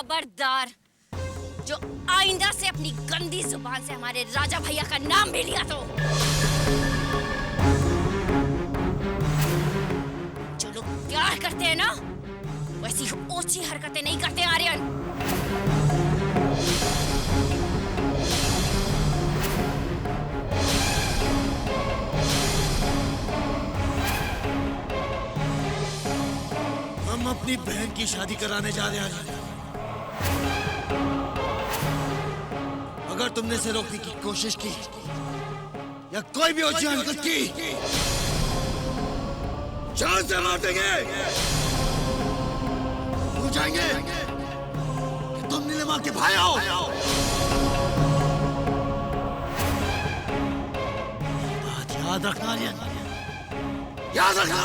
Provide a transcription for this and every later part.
खबरदार, जो आइंदा से अपनी गंदी जुबान से हमारे राजा भैया का नाम भी लिया तो जो लोग प्यार करते हैं ना, वैसी ऊंची हरकतें नहीं करते आर्यन। हम अपनी बहन की शादी कराने जा रहे हैं। अगर तुमने इसे रोकने की कोशिश की या कोई भी ऊंची हरकत की, जान से मार देंगे। पूछेंगे कि तुम नीलिमा के भाई हो। बात याद रखना आर्यन, याद रखना।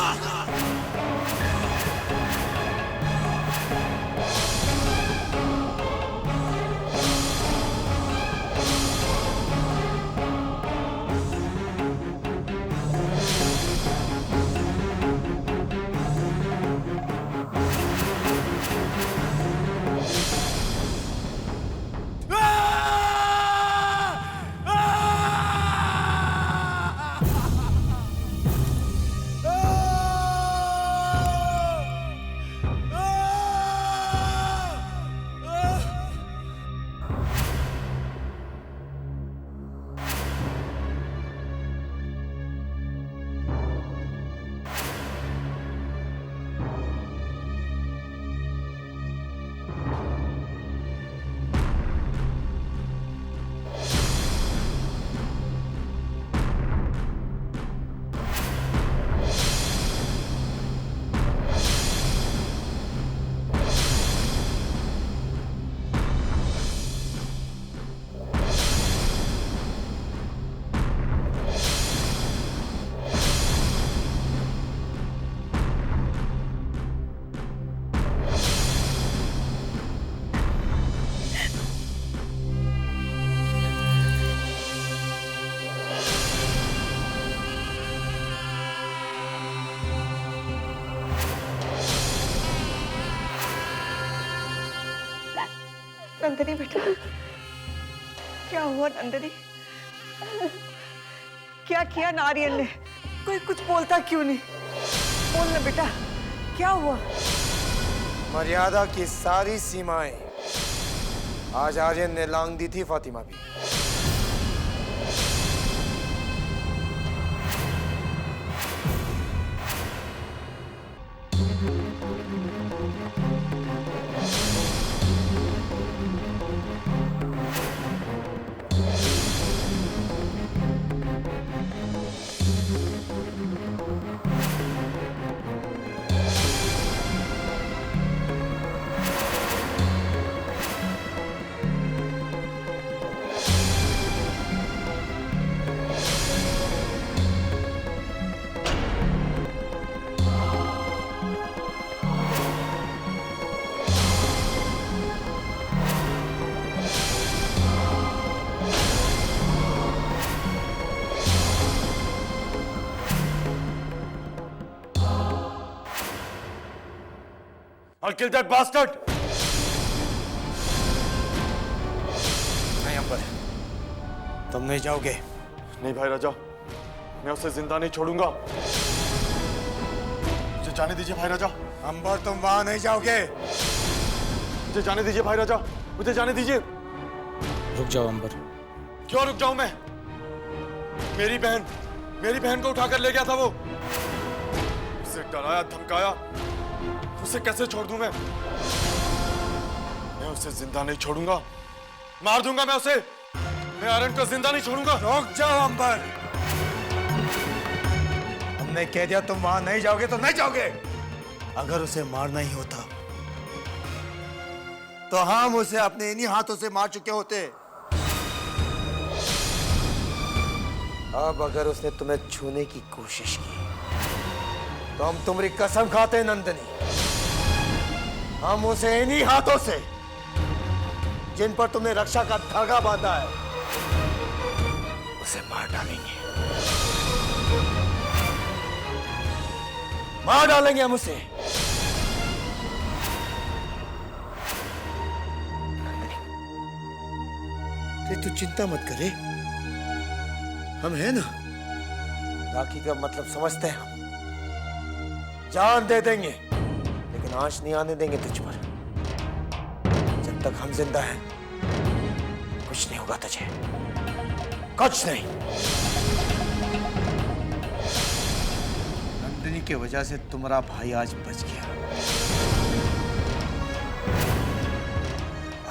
नंदिनी बेटा, क्या हुआ नंदिनी? क्या किया नारियल ने? कोई कुछ बोलता क्यों नहीं? बोल ना बेटा, क्या हुआ? मर्यादा की सारी सीमाएं आज आर्यन ने लांघ दी थी फातिमा भी। I'll kill that bastard! नहीं अंबर, तुम नहीं जाओगे। नहीं भाई राजा, मैं उसे जिंदा नहीं छोड़ूंगा। मुझे जाने दीजिए भाई राजा। अंबर, तुम वहां नहीं जाओगे। मुझे जाने दीजिए भाई राजा, मुझे जाने दीजिए। रुक जाओ अंबर। क्यों रुक जाऊं मैं? मेरी बहन को उठाकर ले गया था वो। उसे डराया धमकाया, उसे कैसे छोड़ दूं मैं उसे जिंदा नहीं छोड़ूंगा, मार दूंगा मैं उसे। मैं आर्यन को जिंदा नहीं छोड़ूंगा। रुक जाओ अंबर, हमने कह दिया तुम वहां नहीं जाओगे तो नहीं जाओगे। अगर उसे मारना ही होता तो हम उसे अपने इन्हीं हाथों से मार चुके होते। अब अगर उसने तुम्हें छूने की कोशिश की तो हम तुम्हारी कसम खाते हैं नंदिनी, हम उसे इन्हीं हाथों से जिन पर तुमने रक्षा का धागा बांधा है उसे मार डालेंगे। मार डालेंगे हम उसे। अरे तू चिंता मत करे, हम हैं ना। राखी का मतलब समझते हैं हम। जान दे देंगे लेकिन आंच नहीं आने देंगे तुझ पर। जब तक हम जिंदा हैं कुछ नहीं होगा तुझे, कुछ नहीं। नंदिनी की वजह से तुम्हारा भाई आज बच गया।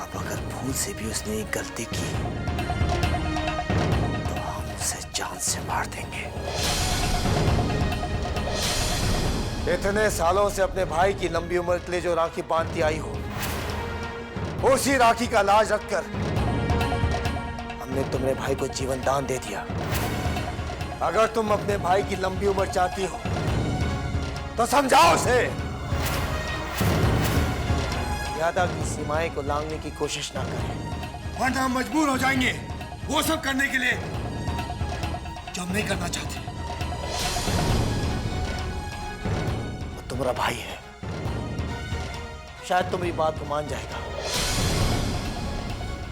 अब अगर भूल से भी उसने एक गलती की तो हम उसे जान से मार देंगे। इतने सालों से अपने भाई की लंबी उम्र के लिए जो राखी बांधती आई हो, उसी राखी का लाज रखकर हमने तुम्हारे भाई को जीवन दान दे दिया। अगर तुम अपने भाई की लंबी उम्र चाहती हो तो समझाओ उसे। यादा की सीमाएं को लांघने की कोशिश ना करें, वरना हम मजबूर हो जाएंगे वो सब करने के लिए जो हम नहीं करना चाहते। वो तुम्हारा भाई है, शायद तुम्हारी बात को मान जाएगा।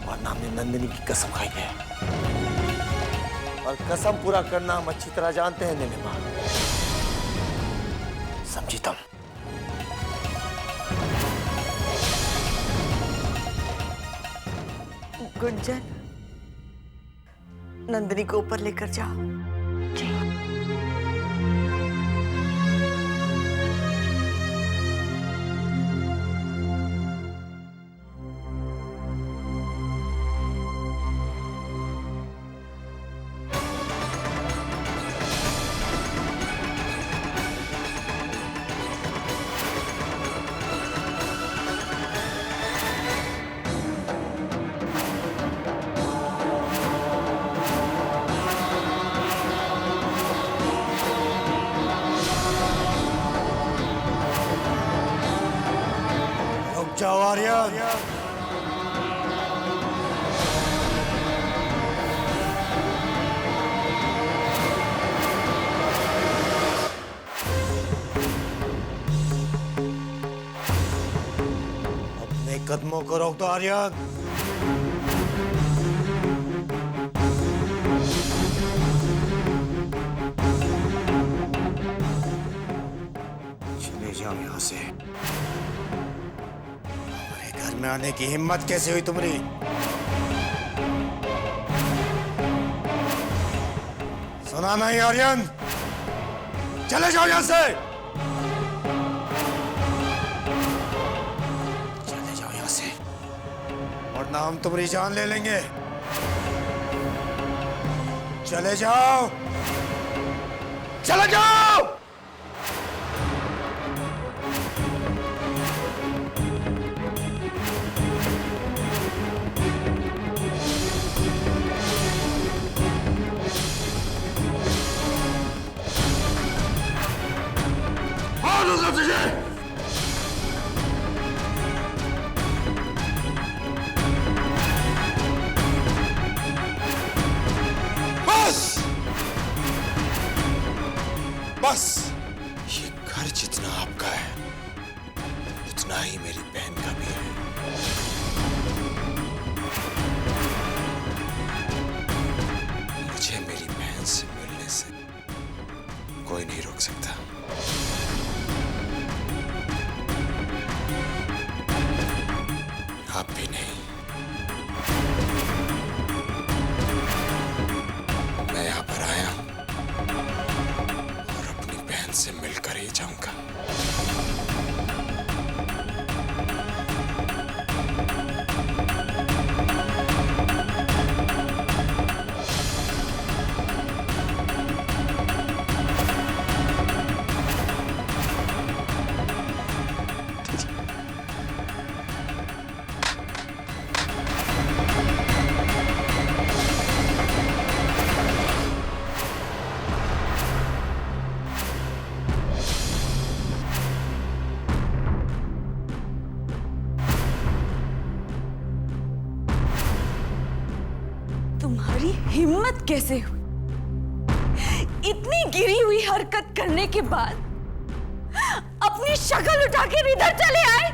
वरना हमने नंदिनी की कसम खाई है, और कसम पूरा करना हम अच्छी तरह जानते हैं नीलिमा। समझी तुम? गुंजन, नंदिनी को ऊपर लेकर जाओ। जाओ आर्यन। अपने कदमों को रोक दो आर्यन। चले जाओ यहां से। घर में आने की हिम्मत कैसे हुई तुम्हारी? सुना नहीं आर्यन? चले जाओ यहां से। चले जाओ यहां से, वरना हम तुम्हारी जान ले लेंगे। चले जाओ, चले जाओ। बस ये घर जितना आपका है उतना ही मेरी बहन का भी है। मुझे मेरी बहन से मिलने से कोई नहीं रोक सकता। आप भी नहीं। मैं यहां पर आया और अपनी बहन से मिलकर ही जाऊंगा। तुम्हारी हिम्मत कैसे हुई इतनी गिरी हुई हरकत करने के बाद अपनी शक्ल उठाकर इधर चले आए?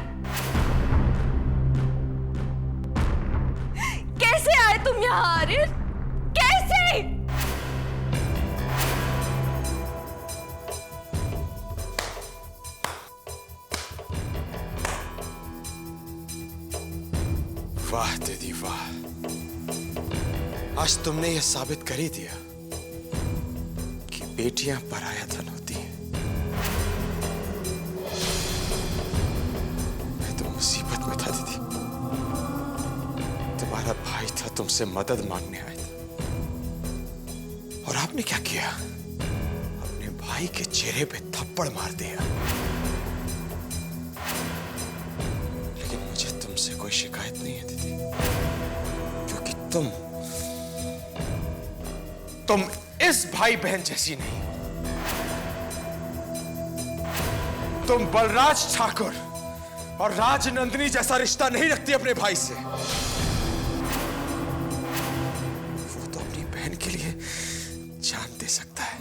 कैसे आए तुम किया आर्यन? कैसे? वाह दीदी वाह, आज तुमने यह साबित कर ही दिया कि बेटियां पराया धन होती हैं। मैं तो मुसीबत में था दीदी, तुम्हारा भाई था, तुमसे मदद मांगने आया था, और आपने क्या किया? अपने भाई के चेहरे पे थप्पड़ मार दिया। लेकिन मुझे तुमसे कोई शिकायत नहीं है दीदी, क्योंकि तुम इस भाई बहन जैसी नहीं। तुम बलराज ठाकुर और राजनंदिनी जैसा रिश्ता नहीं रखती अपने भाई से। वो तो अपनी बहन के लिए जान दे सकता है,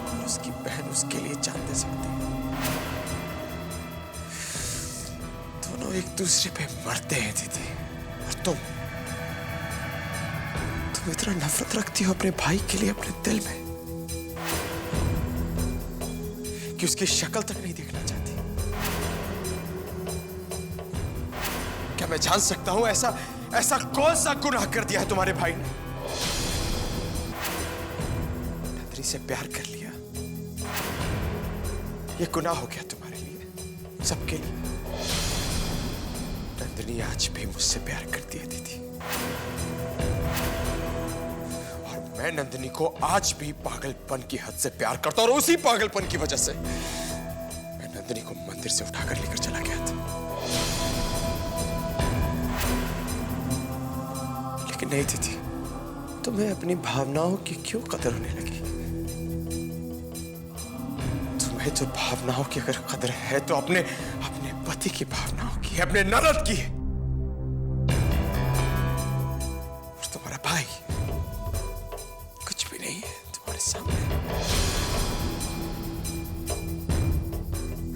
और उसकी बहन उसके लिए जान दे सकती है। दोनों एक दूसरे पे मरते हैं दीदी, और तुम इतना नफरत रखती हो अपने भाई के लिए अपने दिल में कि उसकी शक्ल तक नहीं देखना चाहती। क्या मैं जान सकता हूं ऐसा कौन सा गुनाह कर दिया है तुम्हारे भाई ने? नंदिनी से प्यार कर लिया, ये गुनाह हो गया तुम्हारे लिए, सबके लिए। नंदिनी आज भी मुझसे प्यार करती है दीदी, मैं नंदिनी को आज भी पागलपन की हद से प्यार करता हूं, और उसी पागलपन की वजह से मैं नंदिनी को मंदिर से उठाकर लेकर चला गया था। लेकिन नहीं दीदी, तुम्हें अपनी भावनाओं की क्यों कदर होने लगी? तुम्हें जो भावनाओं की अगर कदर है तो अपने पति की भावनाओं की, अपने ननद की। और तुम्हारा भाई तुम्हारे सामने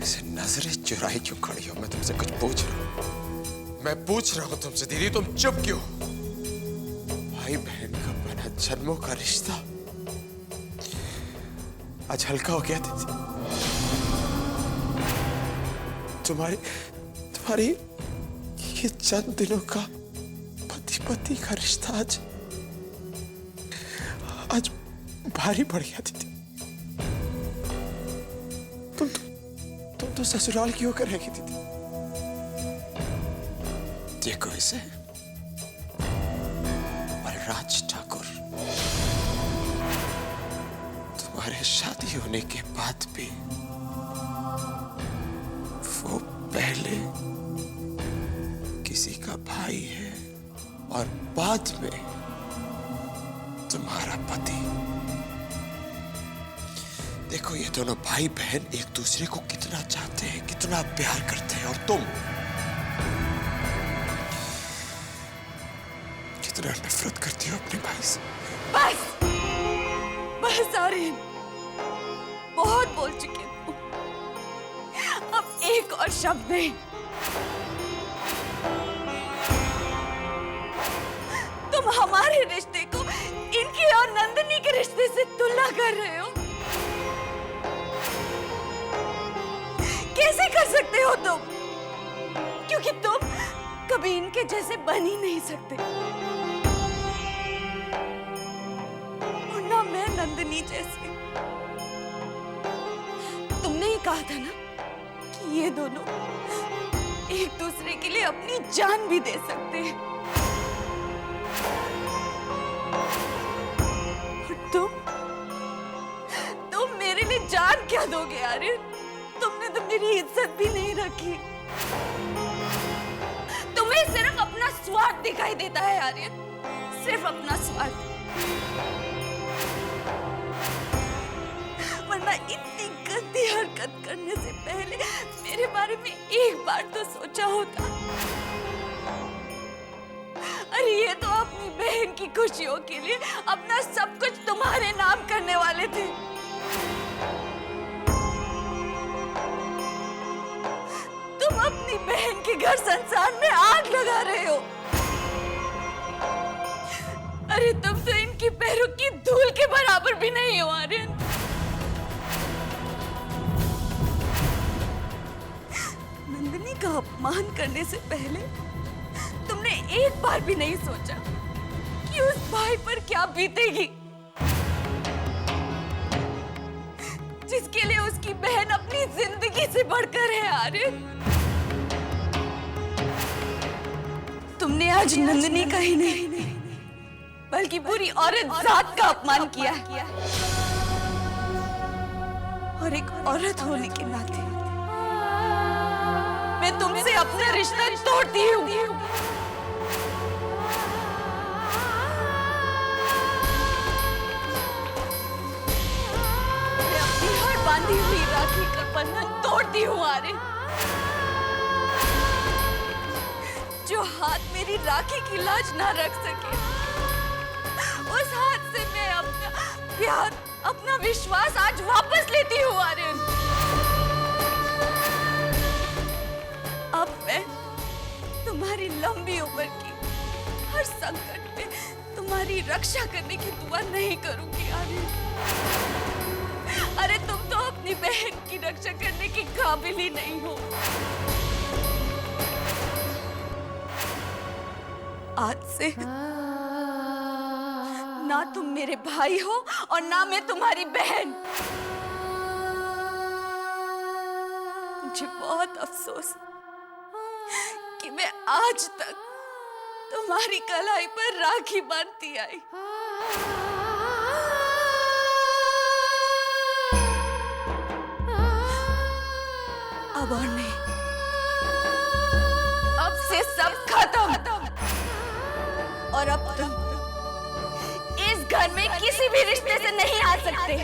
ऐसे नजरें चुराई क्यों खड़ी हो? मैं तुमसे कुछ पूछ रहा हूं, मैं पूछ रहा हूं तुमसे दीदी, तुम चुप क्यों? भाई बहन का बना जन्मों का रिश्ता आज हल्का हो गया दीदी। तुम्हारी ये चंद दिनों का पति पति का रिश्ता आज भारी पड़ गया दीदी। तुम तो ससुराल की होकर रहेगी दीदी। देखो इसे, बलराज ठाकुर तुम्हारे शादी होने के बाद भी वो पहले किसी का भाई है और बाद में तुम्हारा पति। देखो ये दोनों भाई बहन एक दूसरे को कितना चाहते हैं, कितना प्यार करते हैं, और तुम कितना नफरत करती हो अपने भाई से। बस बस आर्यन, बहुत बोल चुके हो, अब एक और शब्द नहीं। तुम हमारे रिश्ते को इनकी और नंदिनी के रिश्ते से तुलना कर रहे हो। कैसे कर सकते हो तुम? क्योंकि तुम कभी इनके जैसे बन ही नहीं सकते, और ना मैं नंदिनी जैसे। तुमने ही कहा था ना कि ये दोनों एक दूसरे के लिए अपनी जान भी दे सकते हैं, और तुम मेरे लिए जान क्या दोगे आर्यन? तुमने तो मेरी इज्जत भी नहीं रखी। तुम्हें सिर्फ अपना स्वार्थ दिखाई देता है आर्यन, सिर्फ अपना स्वार्थ। वरना इतनी गंदी हरकत करने से पहले मेरे बारे में एक बार तो सोचा होता। अरे ये तो अपनी बहन की खुशियों के लिए अपना सब कुछ तुम्हारे नाम करने वाले थे। तुम अपनी बहन के घर संसार में आग लगा रहे हो। भी नहीं हो आर्यन। नंदिनी का अपमान करने से पहले तुमने एक बार भी नहीं सोचा कि उस भाई पर क्या बीतेगी, जिसके लिए उसकी बहन अपनी जिंदगी से बढ़कर है आर्यन। तुमने आज नंदिनी का ही नहीं बल्कि पूरी औरत जात का अपमान किया है। और एक औरत होने के नाते मैं तुमसे अपना रिश्ता तोड़ती हूँ। मैं अपनी हर बांधी हुई राखी का बंधन तोड़ती हूँ आर्यन। जो हाथ मेरी राखी की लाज ना रख सके, उस हाथ से मैं अपना प्यार, अपना विश्वास आज वापस लेती हूँ आर्यन। अब मैं तुम्हारी लंबी उम्र की हर संकट में तुम्हारी रक्षा करने की दुआ नहीं करूंगी आर्यन। अरे तुम तो अपनी बहन की रक्षा करने की काबिल ही नहीं हो। आज से ना तुम मेरे भाई हो और ना मैं तुम्हारी बहन। मुझे बहुत अफसोस कि मैं आज तक तुम्हारी कलाई पर राखी बांधती आई। अब और नहीं, अब से सब खत्म। और अब तुम इस घर में किसी भी रिश्ते से नहीं आ सकते।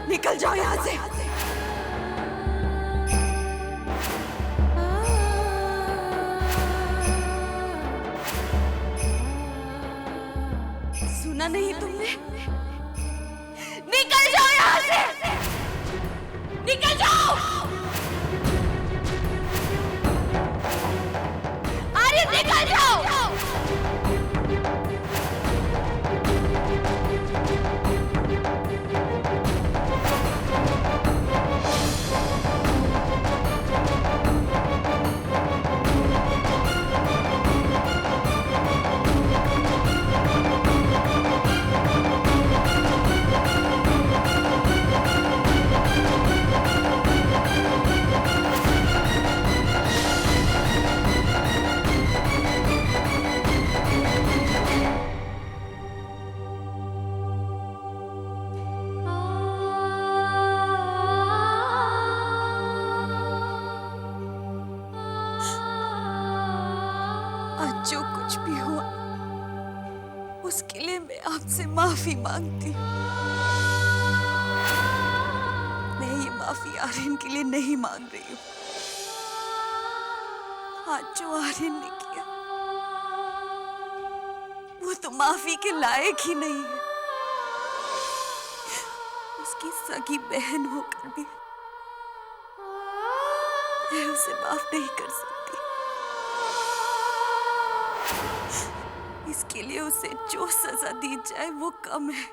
निकल जाओ यहाँ से। सुना नहीं तुमने? निकल जाओ यहाँ से। निकल जाओ। अरे निकल जाओ। जो कुछ भी हुआ उसके लिए मैं आपसे माफी मांगती हूँ। मैं ये माफी आर्यन के लिए नहीं मांग रही हूँ। आज जो आर्यन ने किया वो तो माफी के लायक ही नहीं है। उसकी सगी बहन होकर भी मैं उसे माफ नहीं कर सकती। इसके लिए उसे जो सजा दी जाए वो कम है।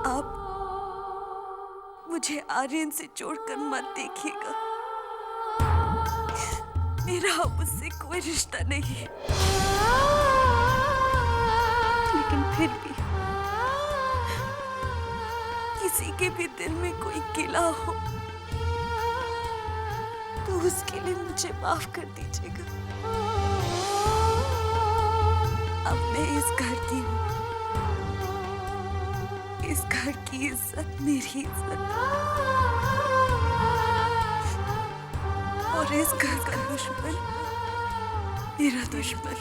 आप मुझे आर्यन से जोड़कर मत देखिएगा। मेरा अब उससे कोई रिश्ता नहीं है। लेकिन फिर भी किसी के भी दिल में कोई गिला हो तो उसके लिए मुझे माफ कर दीजिएगा। अब मैं इस घर की हूँ। इस घर की इज्जत मेरी इज्जत और इस घर का दुश्मन मेरा दुश्मन।